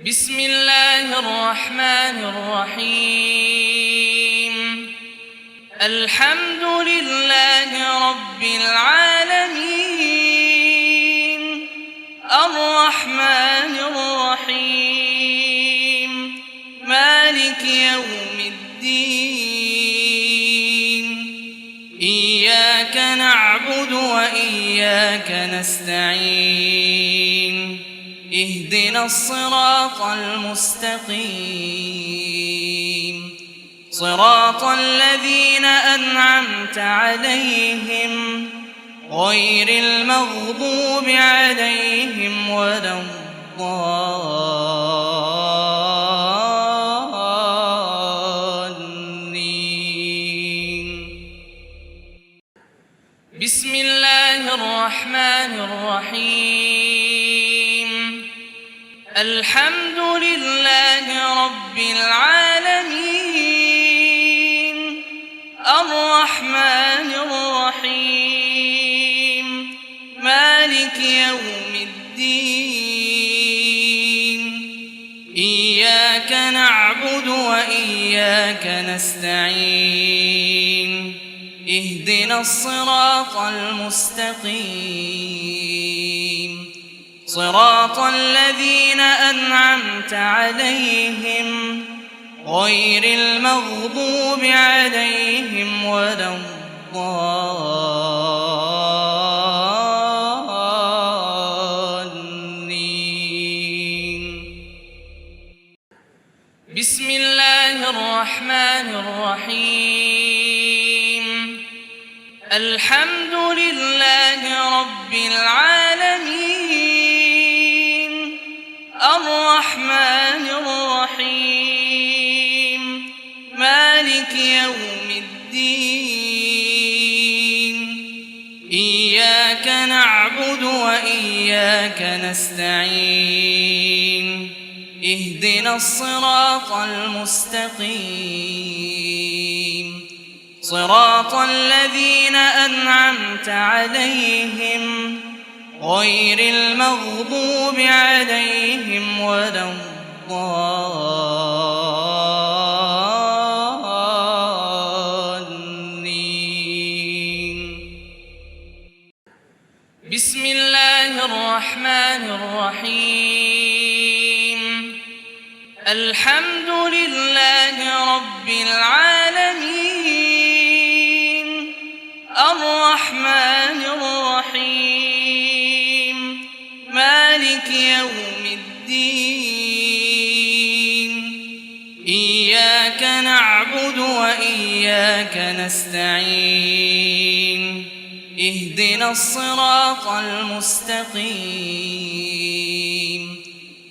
بسم الله الرحمن الرحيم. الحمد لله رب العالمين، الرحمن الرحيم، مالك يوم الدين. إياك نعبد وإياك نستعين. اهدنا الصراط المستقيم، صراط الذين أنعمت عليهم غير المغضوب عليهم ولا الضالين. بسم الله الرحمن الرحيم. الحمد لله رب العالمين، الرحمن الرحيم، مالك يوم الدين. إياك نعبد وإياك نستعين. اهدنا الصراط المستقيم، صراط الذين أنعمت عليهم غير المغضوب عليهم ولا الضالين. بسم الله الرحمن الرحيم. الحمد لله رب العالمين، الرحمن الرحيم، مالك يوم الدين. إياك نعبد وإياك نستعين. اهدنا الصراط المستقيم، صراط الذين أنعمت عليهم غير المغضوب عليهم ولا الضالين. بسم الله الرحمن الرحيم. الحمد لله رب العالمين، الرحمن الرحيم، مالك يوم الدين. إياك نعبد وإياك نستعين. اهدنا الصراط المستقيم،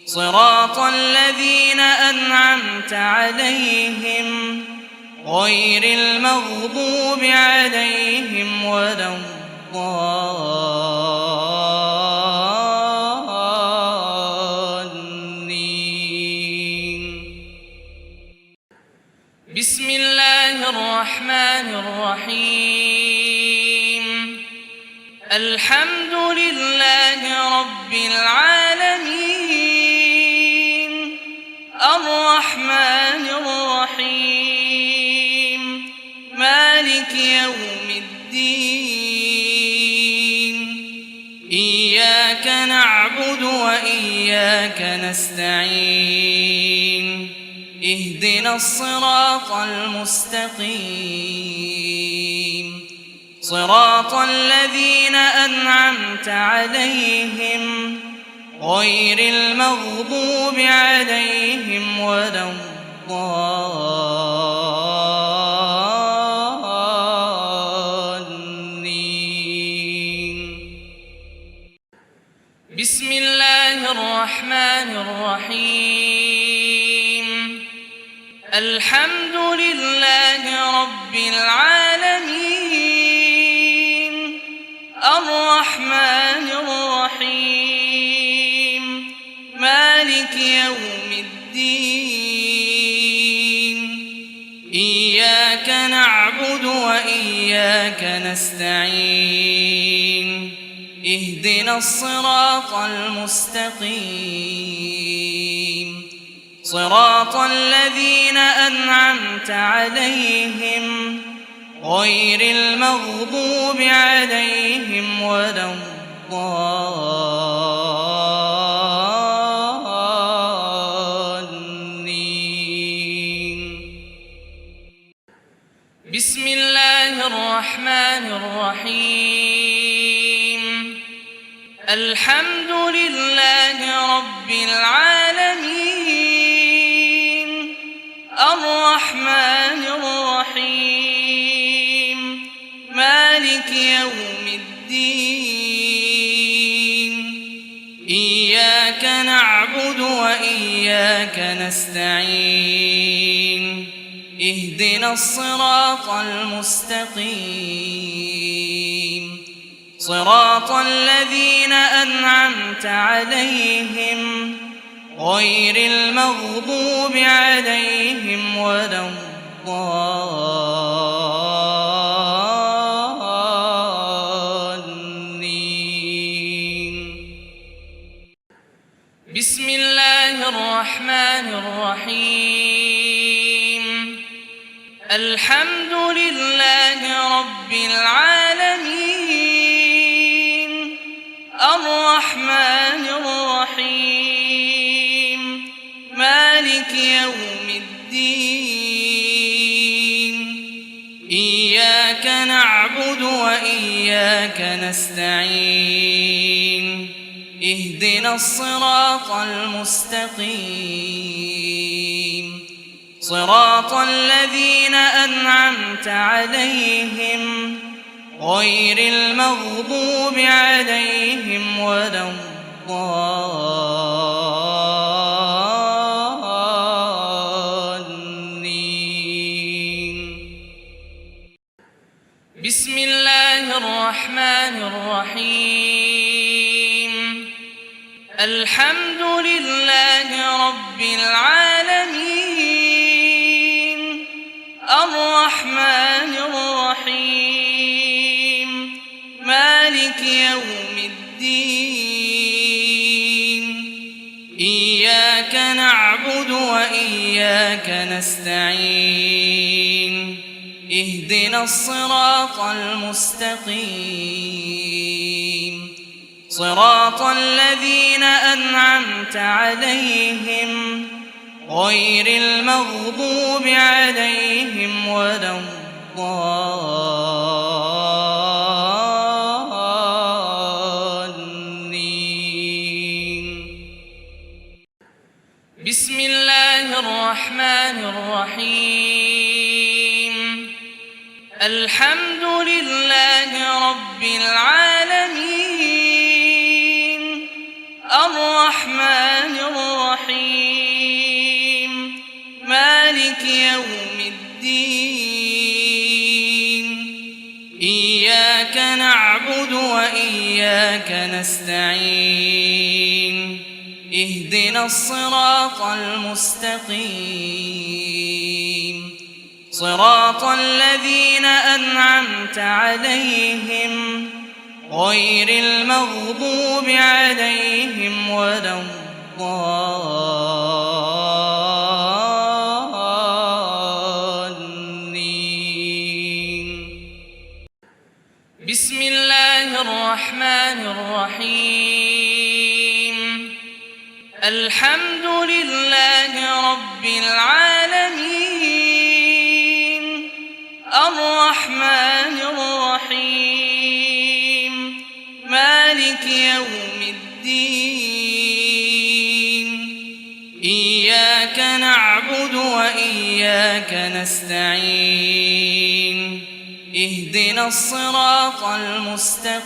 صراط الذين أنعمت عليهم غير المغضوب عليهم ولا الضالين. بسم الله الرحمن الرحيم. الحمد لله رب العالمين، الرحمن الرحيم، مالك يوم الدين. إياك نعبد وإياك نستعين. اهدنا الصراط المستقيم، صراط الذين أنعمت عليهم غير المغضوب عليهم ولا الضالين. بسم الله الرحمن الرحيم. الحمد لله رب العالمين، الرحمن الرحيم، مالك يوم الدين. إياك نعبد وإياك نستعين. اهدنا الصراط المستقيم، صراط الذين أنعمت عليهم غير المغضوب عليهم ولا الضالين. بسم الله الرحمن الرحيم. الحمد لله رب العالمين، الرحمن الرحيم، مالك يوم الدين. إياك نعبد وإياك نستعين. اهدنا الصراط المستقيم، صراط الذين أنعمت عليهم غير المغضوب عليهم ولا الضالين. بسم الله الرحمن الرحيم. الحمد لله رب العالمين، الرحمن الرحيم، مالك يوم الدين. إياك نعبد وإياك نستعين. اهدنا الصراط المستقيم، صراط الذين أنعمت عليهم غير المغضوب عليهم ولا الضالين. بسم الله الرحمن الرحيم. الحمد لله رب العالمين، الرحمن الرحيم، مالك يوم الدين. إياك نعبد وإياك نستعين. اهدنا الصراط المستقيم، صراط الذين أنعمت عليهم غير المغضوب عليهم ولا الضالين. بسم الله الرحمن الرحيم. الحمد لله رب العالمين، الرحمن الرحيم، مالك يوم الدين. إياك نعبد وإياك نستعين. اهدنا الصراط المستقيم، صراط الذين أنعمت عليهم غير المغضوب عليهم ولا الضالين. بسم الله الرحمن الرحيم. الحمد لله رب العالمين، الرحمن الرحيم، مالك يوم الدين. إياك نعبد وإياك نستعين. اهدنا الصراط المستقيم،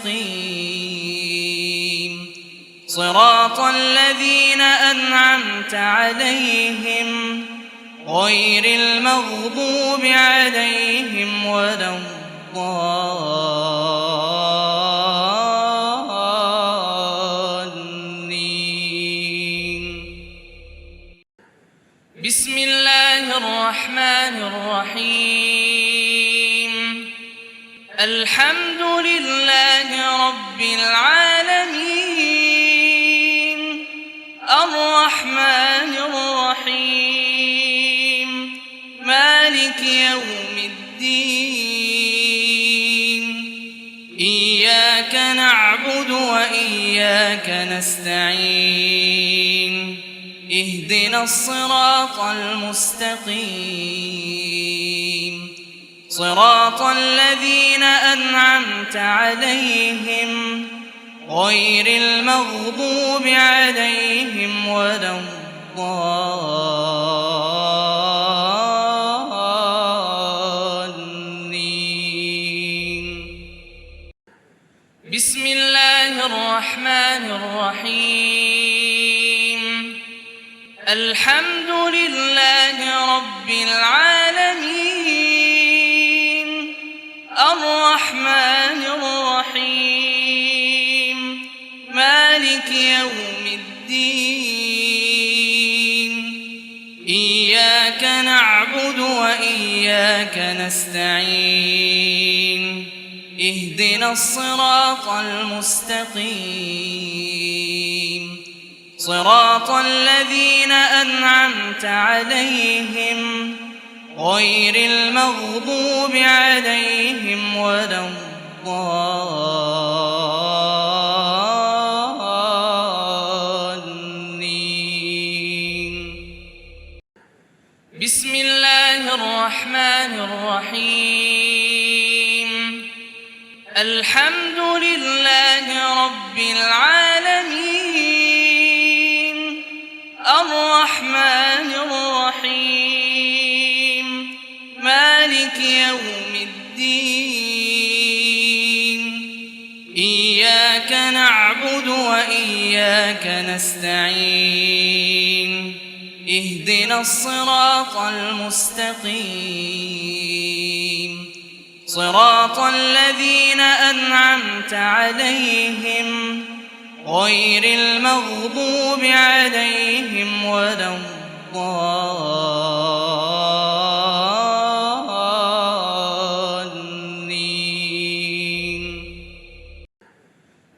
صراط الذين أنعمت عليهم غير المغضوب عليهم ولا الضالين. بسم الله الرحمن الرحيم. الحمد لله رب العالمين، الرحمن الرحيم، إياك نعبد وإياك نستعين اهدنا الصراط المستقيم صراط الذين أنعمت عليهم غير المغضوب عليهم ولا الضالين. بسم الله الرحمن الرحيم. الحمد لله رب العالمين الرحمن الرحيم مالك يوم الدين إياك نعبد وإياك نستعين اهدنا الصراط المستقيم صراط الذين أنعمت عليهم غير المغضوب عليهم ولا الضالين. بسم الله الرحمن الرحيم. الحمد لله رب العالمين الرحمن الرحيم مالك يوم الدين إياك نعبد وإياك نستعين اهدنا الصراط المستقيم صراط الذين أنعمت عليهم غير المغضوب عليهم ولا الضالين.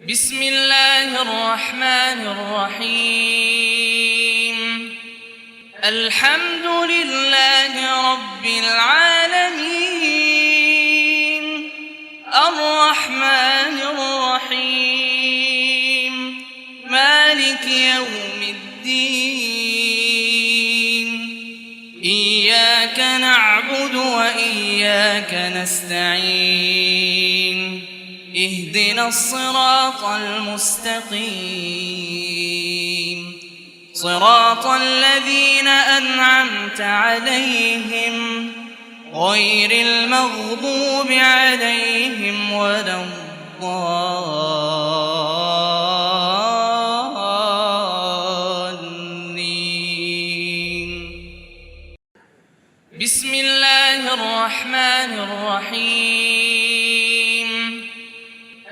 بسم الله الرحمن الرحيم. الحمد لله رب العالمين الرحمن الرحيم مالك يوم الدين إياك نعبد وإياك نستعين اهدنا الصراط المستقيم صراط الذين أنعمت عليهم غير المغضوب عليهم ولا الضالين. بسم الله الرحمن الرحيم.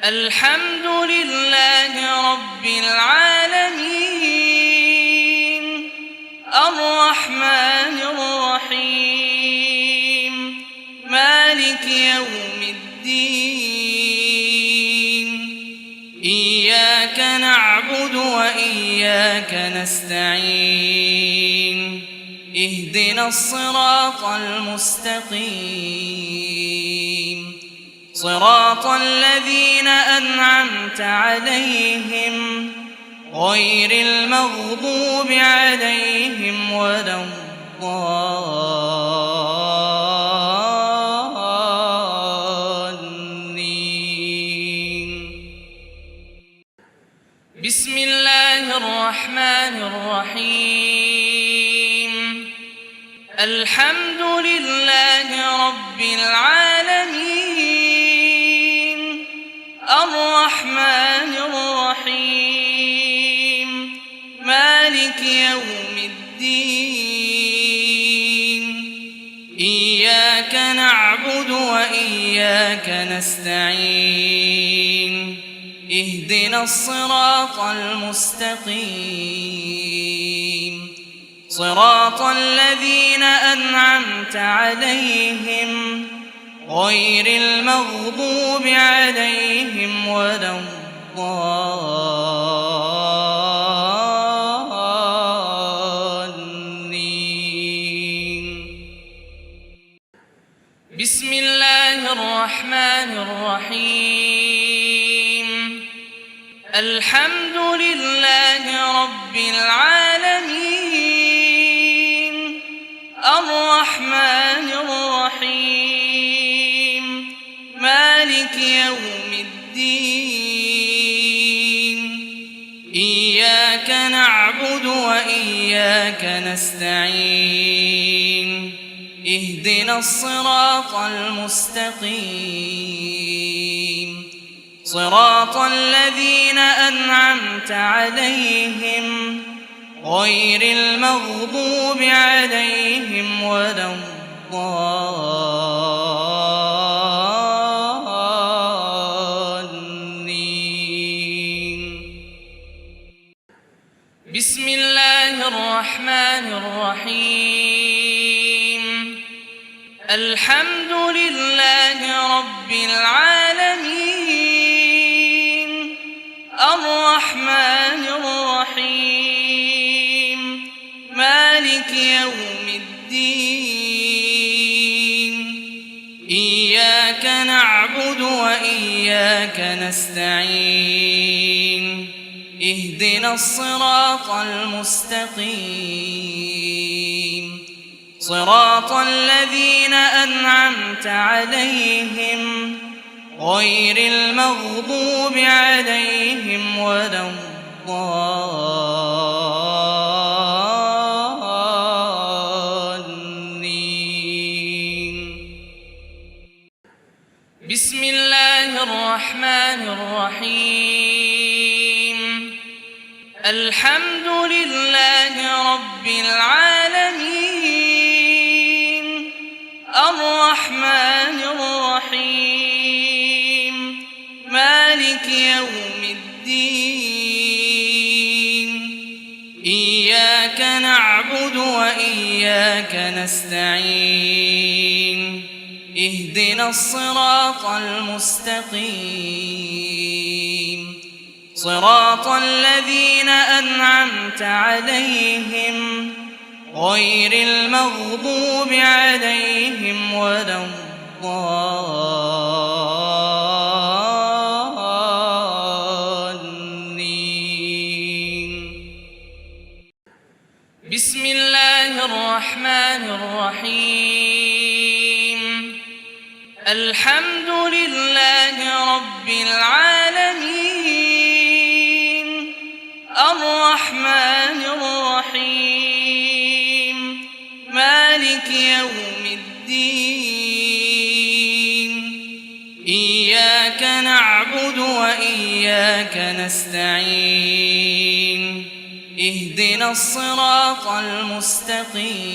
الحمد لله رب العالمين الرحمن الرحيم مالك يوم الدين إياك نعبد وإياك نستعين اهدنا الصراط المستقيم صراط الذين أنعمت عليهم غير المغضوب عليهم ولا الضالين. بسم الله الرحمن الرحيم. الحمد لله رب العالمين الرحمن الرحيم مالك يوم الدين إياك نعبد وإياك نستعين اهدنا الصراط المستقيم صراط الذين أنعمت عليهم غير المغضوب عليهم ولا الضالين. بسم الله الرحمن الرحيم. الحمد لله رب العالمين الرحمن الرحيم مالك يوم الدين إياك نعبد وإياك نستعين اهدنا الصراط المستقيم صراط الذين أنعمت عليهم غير المغضوب عليهم ولا الضالين. بسم الله الرحمن الرحيم الحمد لله رب العالمين الرحمن الرحيم مالك يوم الدين إياك نعبد وإياك نستعين اهدنا الصراط المستقيم صراط الذين أنعمت عليهم غير المغضوب عليهم ولا الضالين. بسم الله الرحمن الرحيم الحمد لله رب العالمين الرحمن الرحيم مالك يوم الدين إياك نعبد وإياك نستعين اهدنا الصراط المستقيم صراط الذين أنعمت عليهم غير المغضوب عليهم ولا الضالين. بسم الله الرحمن الرحيم الحمد لله رب العالمين الرحمن الرحيم مالك يوم الدين إياك نعبد وإياك نستعين اهدنا الصراط المستقيم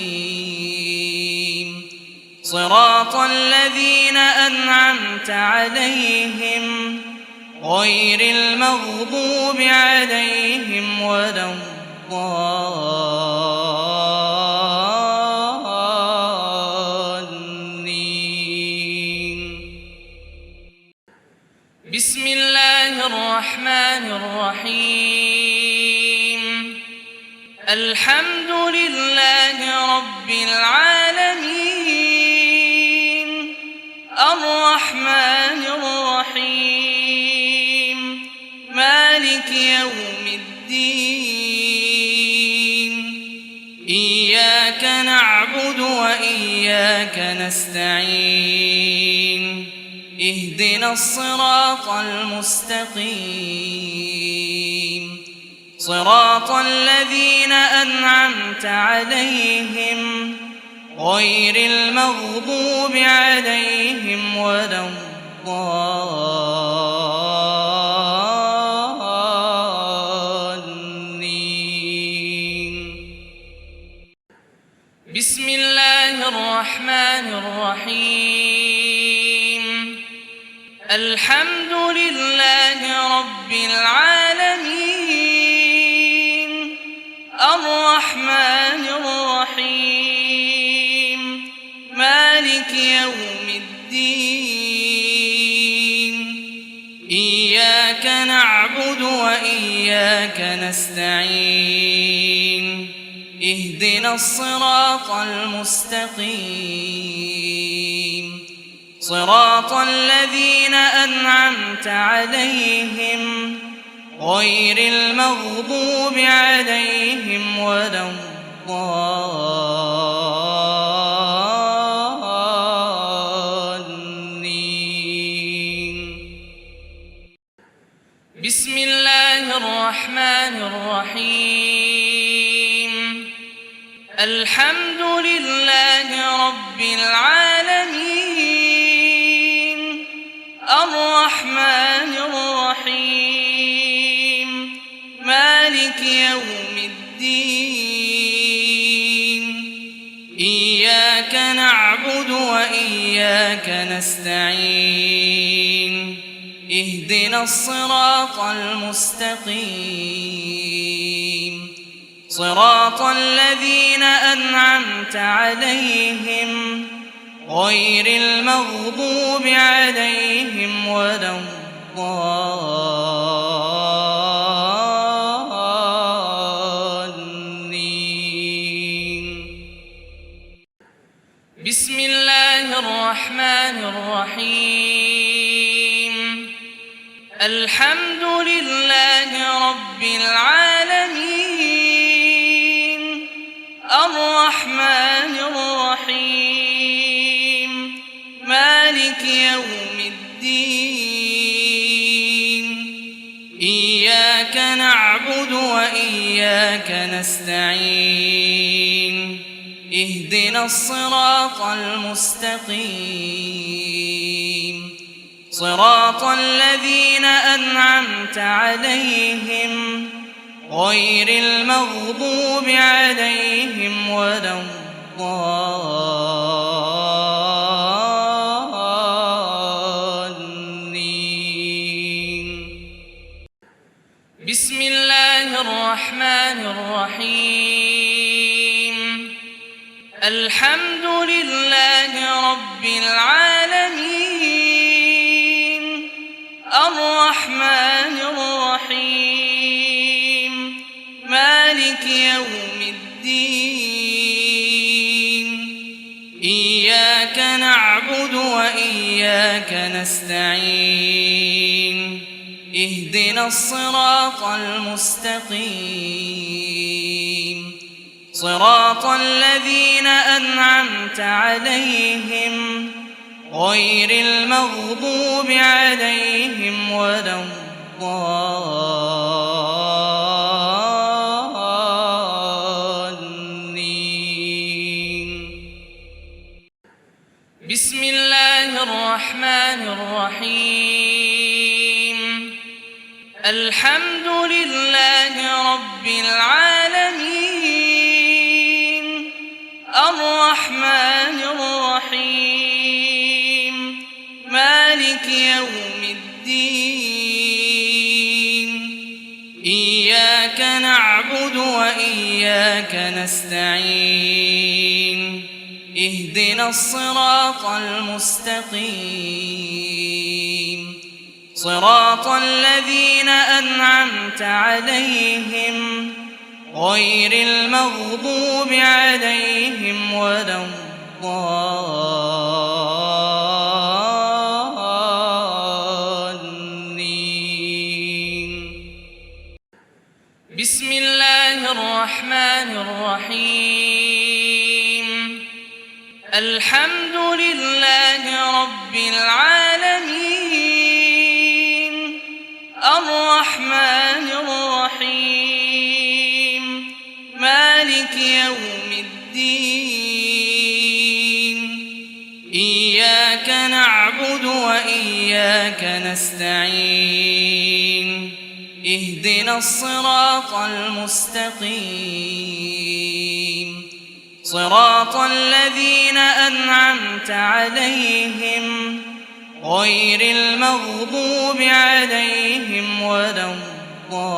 صراط الذين أنعمت عليهم غير المغضوب عليهم ولا الضالين. بسم الله الرحمن الرحيم الحمد لله رب العالمين الرحمن الرحيم مالك يوم الدين إياك نعبد وإياك نستعين اهدنا الصراط المستقيم صراط الذين أنعمت عليهم غير المغضوب عليهم ولا الضالين. بسم الله الرحمن الرحيم الحمد لله رب العالمين الرحمن الرحيم مالك يوم الدين إياك نعبد وإياك نستعين اهدنا الصراط المستقيم صراط الذين أنعمت عليهم غير المغضوب عليهم ولا الضالين. بسم الله الرحمن الرحيم. الحمد لله رب العالمين، الرحمن الرحيم، مالك يوم الدين. إياك نعبد وإياك نستعين. اهدنا الصراط المستقيم، صراط الذين أنعمت عليهم غير المغضوب عليهم ولا الضالين. بسم الله الرحمن الرحيم. الحمد لله رب العالمين، الرحمن الرحيم، مالك يوم الدين. إياك نعبد وإياك نستعين. اهدنا الصراط المستقيم، صراط الذين أنعمت عليهم غير المغضوب عليهم ولا الضالين. بسم الله الرحمن الرحيم. الحمد لله رب العالمين، الرحمن الرحيم، مالك يوم الدين. إياك نعبد وإياك نستعين. اهدنا الصراط المستقيم، صراط الذين أنعمت عليهم غير المغضوب عليهم ولا الضالين. بسم الله الرحمن الرحيم. الحمد لله رب العالمين، الرحمن الرحيم، مالك يوم الدين. إياك نعبد وإياك نستعين. اهدنا الصراط المستقيم، صراط الذين أنعمت عليهم غير المغضوب عليهم ولا الضالين. بسم الله الرحمن الرحيم. الحمد لله رب العالمين، الرحمن الرحيم، مالك يوم الدين. إياك نعبد وإياك نستعين. اهدنا الصراط المستقيم، صراط الذين أنعمت عليهم غير المغضوب عليهم ولا الضالين.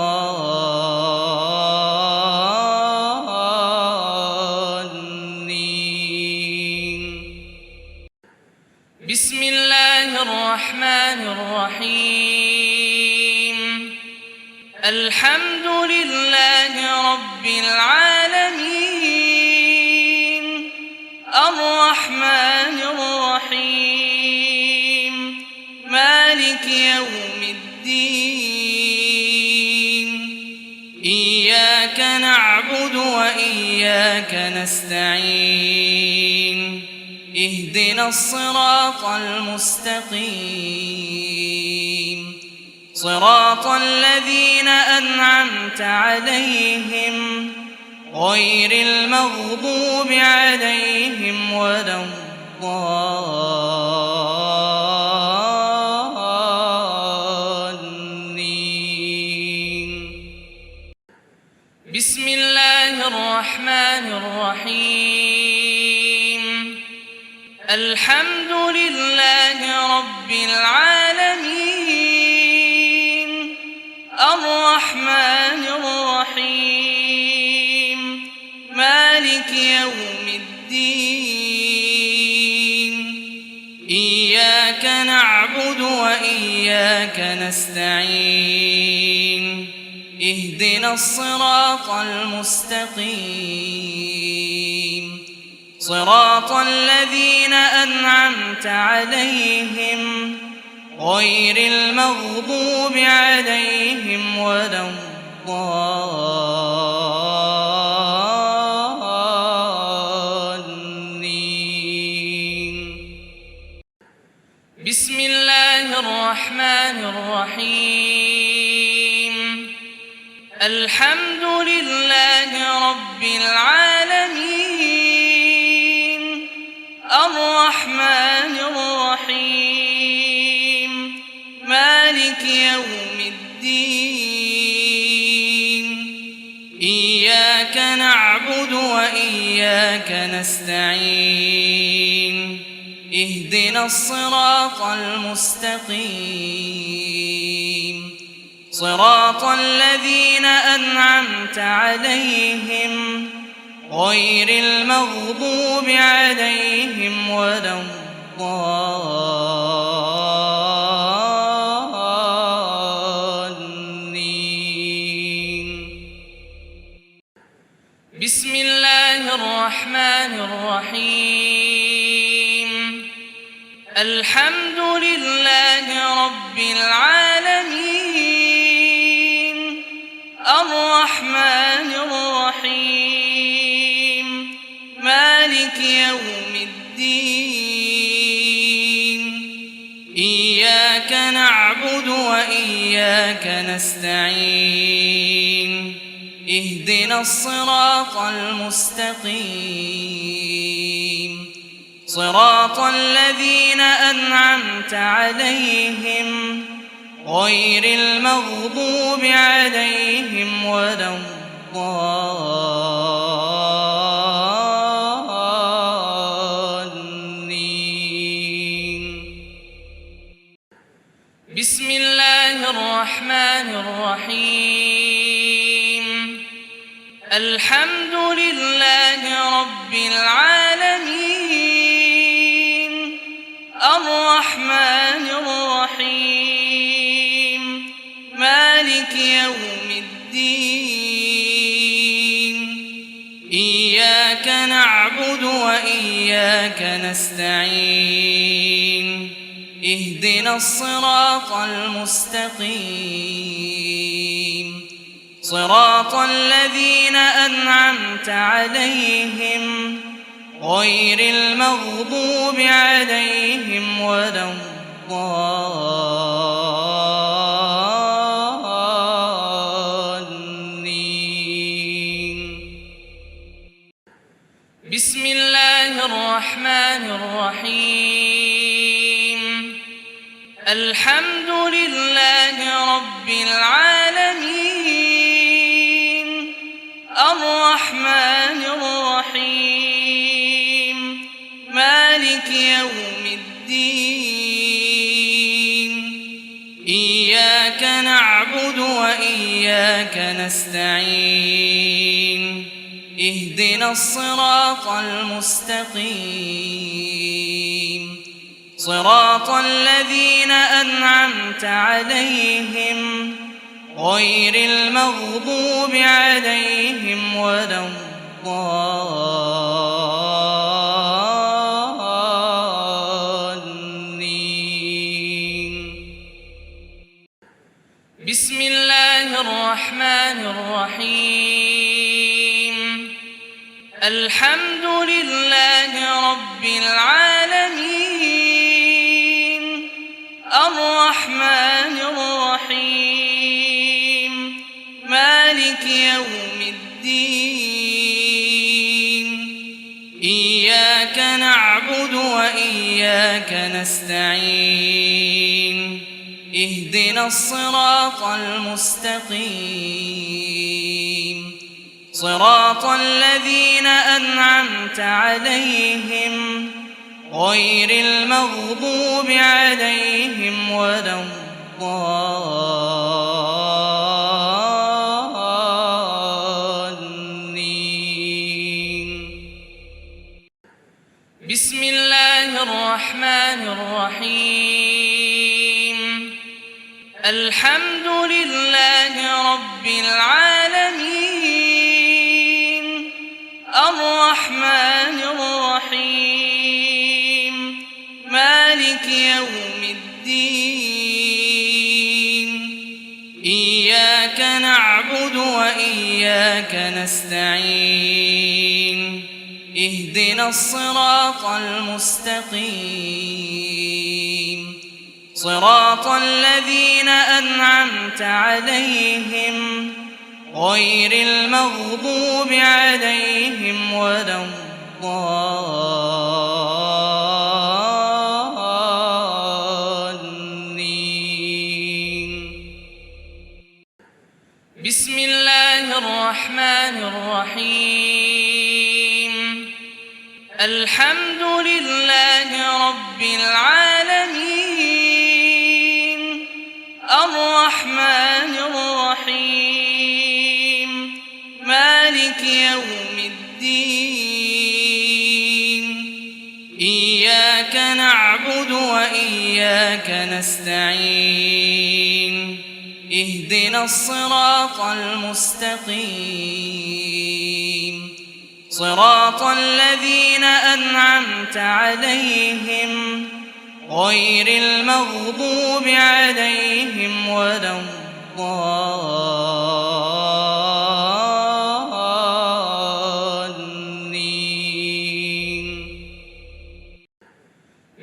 بسم الله الرحمن الرحيم. الحمد لله رب العالمين، الرحمن الرحيم، مالك يوم الدين. إياك نعبد وإياك نستعين اهدنا الصراط المستقيم صراط الذين أنعمت عليهم غير المغضوب عليهم ولا الضالين. بسم الله الرحمن الرحيم. الحمد لله رب العالمين الرحمن الرحيم مالك يوم الدين إياك نعبد وإياك نستعين اهدنا الصراط المستقيم صراط الذين أنعمت عليهم غير المغضوب عليهم ولا الضالين. بسم الله الرحمن الرحيم. الحمد لله رب العالمين الرحمن الرحيم مالك يوم الدين إياك نعبد وإياك نستعين اهدنا الصراط المستقيم صراط الذين أنعمت عليهم غير المغضوب عليهم ولا الضالين. بسم الله الرحمن الرحيم. الحمد لله رب العالمين الرحمن الرحيم مالك يوم الدين إياك نعبد وإياك نستعين اهدنا الصراط المستقيم صراط الذين أنعمت عليهم غير المغضوب عليهم ولا الضالين. بسم الله الرحمن الرحيم. الحمد لله رب العالمين الرحمن الرحيم مالك يوم الدين إياك نعبد وإياك نستعين اهدنا الصراط المستقيم صراط الذين أنعمت عليهم غير المغضوب عليهم ولا الضالين. بسم الله الرحمن الرحيم. الحمد لله رب العالمين الرحمن الرحيم مالك يوم الدين إياك نعبد وإياك نستعين اهدنا الصراط المستقيم صراط الذين أنعمت عليهم غير المغضوب عليهم ولا الضالين. بسم بسم الله الرحمن الرحيم الحمد لله رب العالمين الرحمن الرحيم مالك يوم الدين إياك نعبد وإياك نستعين اهدنا الصراط المستقيم صراط الذين أنعمت عليهم غير المغضوب عليهم ولا الضالين. بسم الله الرحمن الرحيم الحمد لله رب العالمين الرحمن الرحيم مالك يوم الدين إياك نعبد وإياك نستعين اهدنا الصراط المستقيم صراط الذين أنعمت عليهم غير المغضوب عليهم ولا الضالين. بسم الله الرحمن الرحيم الحمد لله رب العالمين الرحمن الرحيم مالك يوم الدين إياك نعبد وإياك نستعين اهدنا الصراط المستقيم صراط الذين أنعمت عليهم غير المغضوب عليهم ولا الضالين.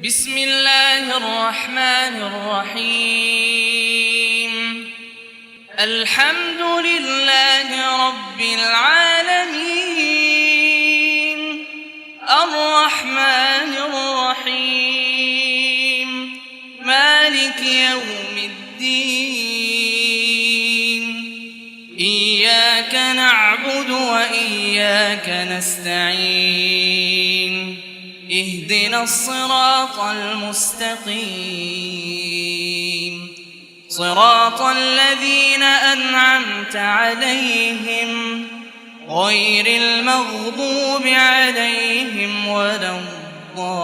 بسم الله الرحمن الرحيم الحمد لله رب العالمين الرحمن الرحيم مالك يوم الدين إياك نعبد وإياك نستعين اهدنا الصراط المستقيم صراط الذين أنعمت عليهم غير المغضوب عليهم ولا الضالين.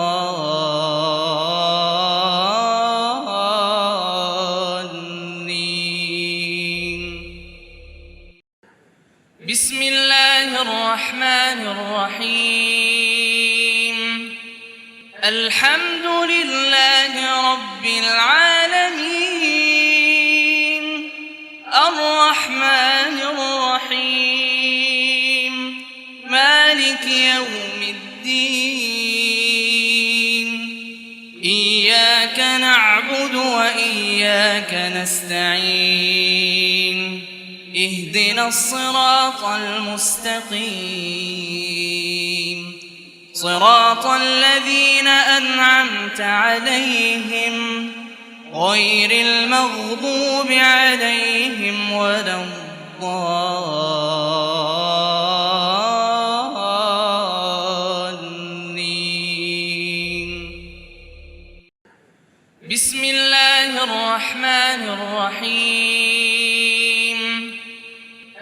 بسم الله الرحمن الرحيم الحمد لله رب العالمين الرحمن الرحيم مالك يوم الدين إياك نعبد وإياك نستعين اهدنا الصراط المستقيم صراط الذين أنعمت عليهم غير المغضوب عليهم ولا الضالين. بسم الله الرحمن الرحيم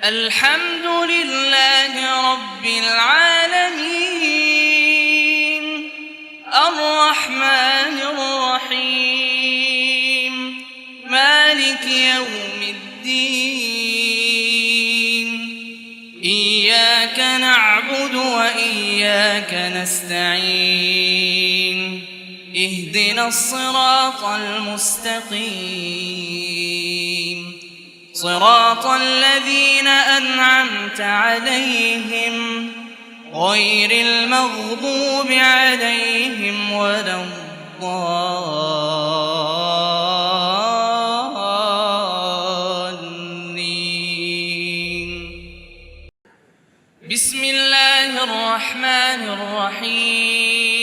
الحمد لله رب العالمين الرحمن الرحيم مالك يوم الدين إياك نعبد وإياك نستعين اهدنا الصراط المستقيم صراط الذين أنعمت عليهم غير المغضوب عليهم ولا الضالين. بسم الله الرحمن الرحيم.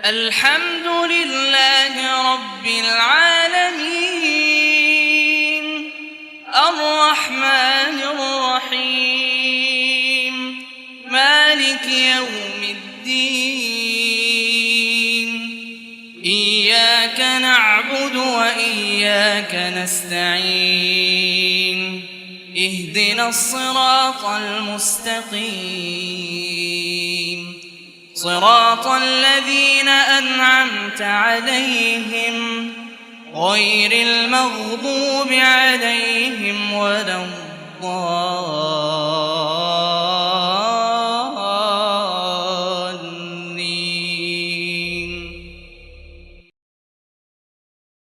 الحمد لله رب العالمين الرحمن الرحيم مالك يوم الدين إياك نعبد وإياك نستعين اهدنا الصراط المستقيم صراط الذين أنعمت عليهم غير المغضوب عليهم ولا الضالين.